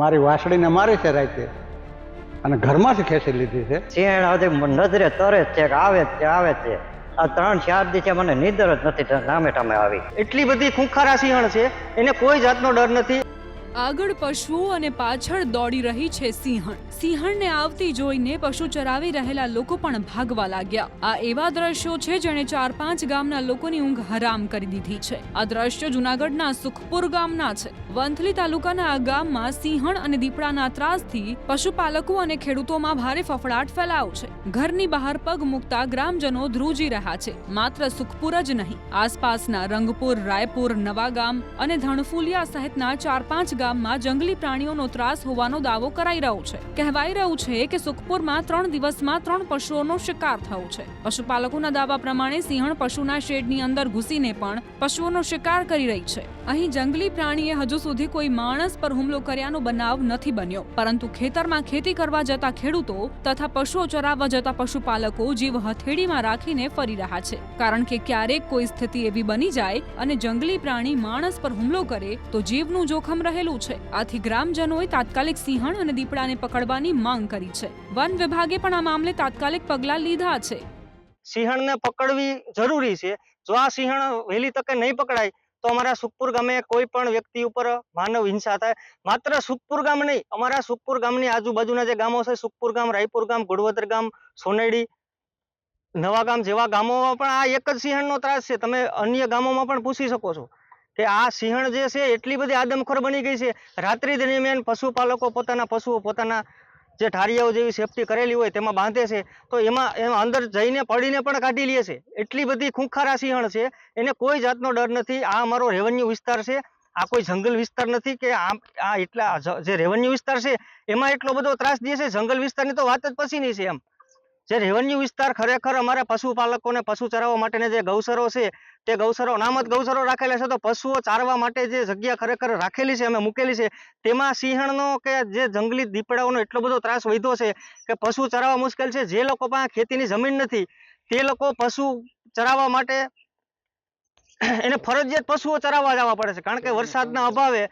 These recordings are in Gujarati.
મારી વાસળીને મારી છે રાતે અને ઘરમાંથી ખેંચી લીધી છે. સિંહણ આજે નજરે તરે જ છે કે આવે જ છે આવે જ છે. આ 3-4 દિવસે મને નીંદર જ નથી નામે ટામે આવી. એટલી બધી ખૂંખારા સિંહણ છે, એને કોઈ જાતનો ડર નથી. આગળ પશુઓ અને પાછળ દોડી રહી છે સિંહણ. સિંહણને આવતી જોઈને પશુ ચરાવી રહેલા લોકો પણ ભાગવા લાગ્યા. આ એવા દ્રશ્યો છે જેણે 4-5 ગામના લોકોની ઊંઘ હરામ કરી દીધી છે. આ દ્રશ્યો જૂનાગઢના સુખપુર ગામના છે. વંથલી તાલુકાના આ ગામમાં સિંહણ અને દીપડાના ત્રાસથી પશુપાલકો અને ખેડૂતોમાં ભારે ફફડાટ ફેલાયો છે. ઘરની બહાર પગ મૂકતા ગ્રામજનો ધ્રુજી રહ્યા છે. માત્ર સુખપુર જ નહીં, આસપાસના રંગપુર, રાયપુર, નવાગામ અને ધણફુલિયા સહિતના 4-5 ગામમાં જંગલી પ્રાણીઓનો ત્રાસ હોવાનો દાવો કરાઈ રહ્યો છે. કહેવાઈ રહ્યું છે કે સુખપુરમાં 3 દિવસમાં 3 પશુઓનો શિકાર થયો છે. પશુપાલકોના દાવા પ્રમાણે સિંહણ પશુના શેડની અંદર ઘૂસીને પણ પશુઓનો શિકાર કરી રહી છે. અહીં જંગલી પ્રાણીએ હજુ સુધી કોઈ માણસ પર હુમલો કર્યાનો બનાવ નથી બન્યો, પરંતુ ખેતરમાં ખેતી કરવા જતા ખેડૂતો તથા પશુઓ ચરાવવા જતા પશુપાલકો જીવ હથેળીમાં રાખીને ફરી રહ્યા છે. કારણ કે ક્યારેક કોઈ સ્થિતિ એવી બની જાય અને જંગલી પ્રાણી માણસ પર હુમલો કરે તો જીવનું જોખમ રહેલું છે. આથી ગ્રામજનોએ તાત્કાલિક સિંહણ અને દીપડાને પકડવાની માંગ કરી છે. વન વિભાગે પણ આ મામલે તાત્કાલિક પગલાં લીધા છે. સિંહણને પકડવી જરૂરી છે. જો આ સિંહણ વહેલી તકે નહીં પકડાય તો અમારા સુખપુર ગામે કોઈ પણ વ્યક્તિ ઉપર માનવ હિંસા થાય. માત્ર સુખપુર ગામ નહીં, અમારા સુખપુર ગામની આજુબાજુના જે ગામો છે, સુખપુર ગામ, રાયપુર ગામ, ગુડવદર ગામ, સોનેડી, નવાગામ જેવા ગામોમાં પણ આ એક જ સિંહણનો ત્રાસ છે. તમે અન્ય ગામોમાં પણ પૂછી શકો છો કે આ સિંહણ જે છે એટલી બધી આદમખોર બની ગઈ છે. રાત્રિ દરમિયાન પશુપાલકો પોતાના પશુઓ પોતાના જે ઢારિયાઓ જેવી સેફટી કરેલી હોય તેમાં બાંધે છે, તો એમાં અંદર જઈને પડીને પણ કાઢી લે છે. એટલી બધી ખૂંખારા સિંહણ છે, એને કોઈ જાતનો ડર નથી. આ અમારો રેવન્યુ વિસ્તાર છે, આ કોઈ જંગલ વિસ્તાર નથી કે આ એટલા જે રેવન્યુ વિસ્તાર છે એમાં એટલો બધો ત્રાસ દે છે. જંગલ વિસ્તારની તો વાત જ પછીની છે. એમ જે રેવન્યુ વિસ્તાર ખરેખર અમારા પશુપાલકોને પશુ ચરાવવા માટેના જે ગૌસરો છે તે ગૌસરો અનામત ગૌસરો રાખેલા છે, તો પશુઓ ચારવા માટે જે જગ્યા ખરેખર રાખેલી છે, અમે મૂકેલી છે, તેમાં સિંહણનો કે જે જંગલી દીપડાઓનો એટલો બધો ત્રાસ વધ્યો છે કે પશુ ચરાવવા મુશ્કેલ છે. જે લોકો પાસે ખેતીની જમીન નથી તે લોકો પશુ ચરાવવા માટે એને ફરજિયાત પશુઓ ચરાવવા જવા પડે છે. કારણ કે વરસાદના અભાવે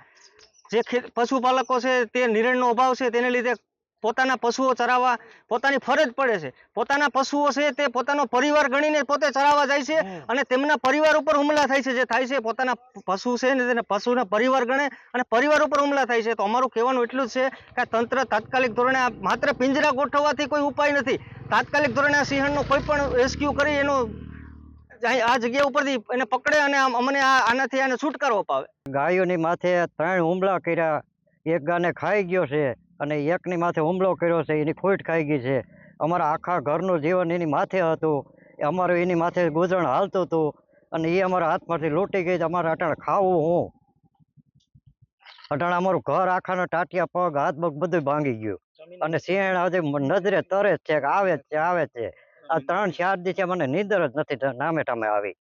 જે પશુપાલકો છે તે નિર્ણયનો અભાવ છે, તેને લીધે પોતાના પશુઓ ચરાવવા પોતાની ફરજ પડે છે. પોતાના પશુઓ છે તે પોતાનો પરિવાર ગણીને પોતે ચરાવવા જાય છે અને તેમના પરિવાર ઉપર હુમલા થાય છે. જે થાય છે પોતાના પશુ છે ને તેને પશુના પરિવાર ગણે અને પરિવાર ઉપર હુમલા થાય છે. તો અમારું કહેવાનું એટલું જ છે કે તંત્ર તાત્કાલિક ધોરણે માત્ર પિંજરા ગોઠવવાથી કોઈ ઉપાય નથી. તાત્કાલિક ધોરણે આ સિંહણનો કોઈ પણ રેસ્ક્યુ કરી એનો આ જગ્યા ઉપરથી એને પકડે અને અમને આનાથી આને છુટકારો અપાવે. ગાયોની માથે 3 હુમલા કર્યા. એક ગાને ખાઈ ગયો છે અને એકની માથે હુમલો કર્યો છે, એની ખોટ ખાઈ ગઈ છે. અમારા આખા ઘરનું જીવન એની માથે હતું. અમારું એની માથે ગુજરણ હાલતું હતું અને એ અમારા હાથમાંથી લૂંટી ગઈ. અમારે અટાણે ખાવું હું અટાણે અમારું ઘર આખાના ટાટિયા પગ હાથ પગ બધું ભાંગી ગયું. અને સિંહણ આજે નજરે તરે જ છે કે આવે જ છે આવે જ છે. આ 3-4 દિવસે મને નીંદર જ નથી નામે ટામે આવી.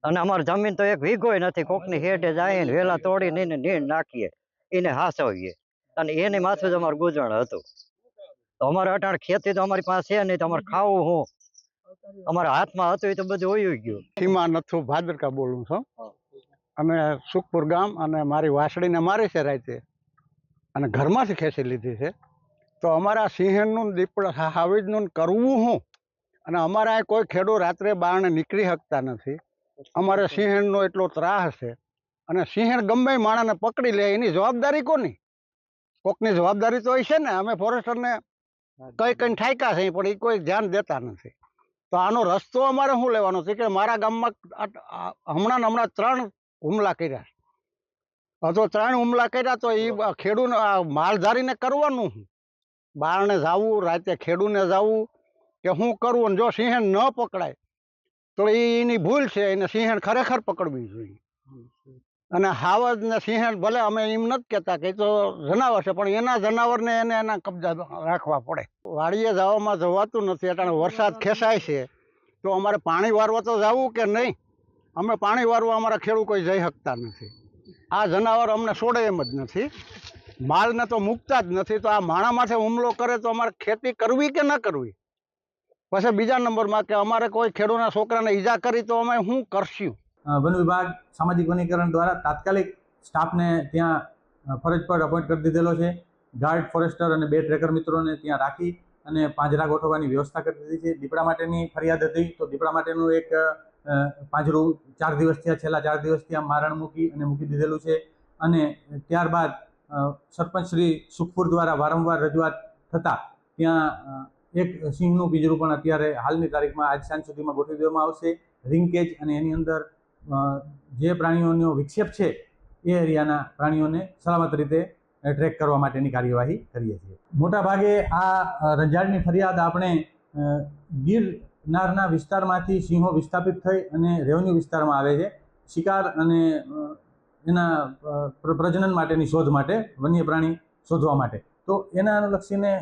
અને અમારી જમીન તો 1 વીઘોય નથી. કોકની હેઠે જાય ને વેલા તોડીને એને નીણ નાખીએ, એને હાસવીએ અને એની માથે જ અમારું ગુજરણ હતું. તો અમારે અટાણ ખેતી તો અમારી પાસે છે નહીં, તો અમારે ખાવું હું અમારા હાથમાં હતું એ તો બધું હોઈ ગયું. સીમા નથુ ભાદરકા બોલું છું અને સુખપુર ગામ, અને મારી વાસળીને મારી છે રાતે અને ઘરમાંથી ખેંચી લીધી છે. તો અમારા સિંહણનું દીપડા હાવીજનું કરવું હું, અને અમારા કોઈ ખેડૂત રાત્રે બારણે નીકળી શકતા નથી. અમારે સિંહણનો એટલો ત્રાસ છે અને સિંહણ ગમે માણસને પકડી લે એની જવાબદારી કોની? કોકની જવાબદારી તો એ છે ને. અમે ફોરેસ્ટરને કઈ ઠાયકા છે પણ એ કોઈ ધ્યાન દેતા નથી. તો આનો રસ્તો અમારે શું લેવાનો છે કે મારા ગામમાં હમણાં 3 હુમલા કર્યા. તો 3 હુમલા કર્યા તો એ ખેડૂત માલધારીને કરવાનું શું? બારણે જવું, રાતે ખેડૂને જવું કે શું કરવું? જો સિંહણ ન પકડાય તો એની ભૂલ છે. એને સિંહણ ખરેખર પકડવી જોઈએ. અને હાવજ ને સિંહણ ભલે અમે એમ નથી કહેતા કે તો જનાવર છે, પણ એના જનાવરને એને એના કબજા રાખવા પડે. વાડીએ જવામાં જવાતું નથી. એટલે વરસાદ ખેંચાય છે તો અમારે પાણી વારવા તો જવું કે નહીં? અમે પાણી વારવા અમારા ખેડૂત કોઈ જઈ શકતા નથી. આ જનાવર અમને છોડે એમ જ નથી. માલને તો મૂકતા જ નથી. તો આ માણા માથે હુમલો કરે તો અમારે ખેતી કરવી કે ન કરવી? પછી બીજા નંબરમાં કે અમારે કોઈ ખેડૂતના છોકરાને ઈજા કરી તો અમે શું કરશું? વન વિભાગ સામાજિક વનીકરણ દ્વારા તાત્કાલિક સ્ટાફને ત્યાં ફરજ પર અપોઇન્ટ કરી દીધેલો છે. ગાર્ડ, ફોરેસ્ટર અને 2 ટ્રેકર મિત્રોને ત્યાં રાખી અને પાંજરા ગોઠવવાની વ્યવસ્થા કરી દીધી છે. દીપડા માટેની ફરિયાદ હતી તો દીપડા માટેનું એક પાંજરું 4 દિવસ થયા, છેલ્લા 4 દિવસથી આમ મારણ મૂકી દીધેલું છે. અને ત્યારબાદ સરપંચ શ્રી સુખપુર દ્વારા વારંવાર રજૂઆત થતાં ત્યાં એક સિંહનું પિંજરું પણ અત્યારે હાલની તારીખમાં આજ સાંજ સુધીમાં ગોઠવી દેવામાં આવશે. રિંગ કેજ અને એની અંદર જે પ્રાણીઓનો વિક્ષેપ છે એ એરિયાના પ્રાણીઓને સલામત રીતે ટ્રેક કરવા માટેની કાર્યવાહી કરીએ છીએ. મોટા ભાગે આ રંજાડની ફરિયાદ આપણે ગિરનારના વિસ્તારમાંથી સિંહો વિસ્થાપિત થઈ અને રેવન્યુ વિસ્તારમાં આવે છે શિકાર અને એના પ્રજનન માટેની શોધ માટે, વન્ય પ્રાણી શોધવા માટે. તો એના અનુલક્ષીને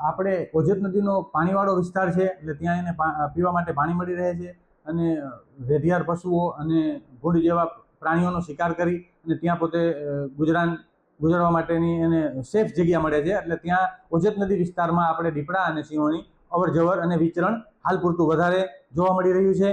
આપણે ઓજત નદીનો પાણીવાળો વિસ્તાર છે એટલે ત્યાં એને પીવા માટે પાણી મળી રહે છે અને રેઢિયાર પશુઓ અને ભૂંડ જેવા પ્રાણીઓનો શિકાર કરી અને ત્યાં પોતે ગુજારવા માટેની એને સેફ જગ્યા મળે છે. એટલે ત્યાં ઓજત નદી વિસ્તારમાં આપણે દીપડા અને સિંહોની અવર જવર અને વિચરણ હાલ પૂરતું વધારે જોવા મળી રહ્યું છે.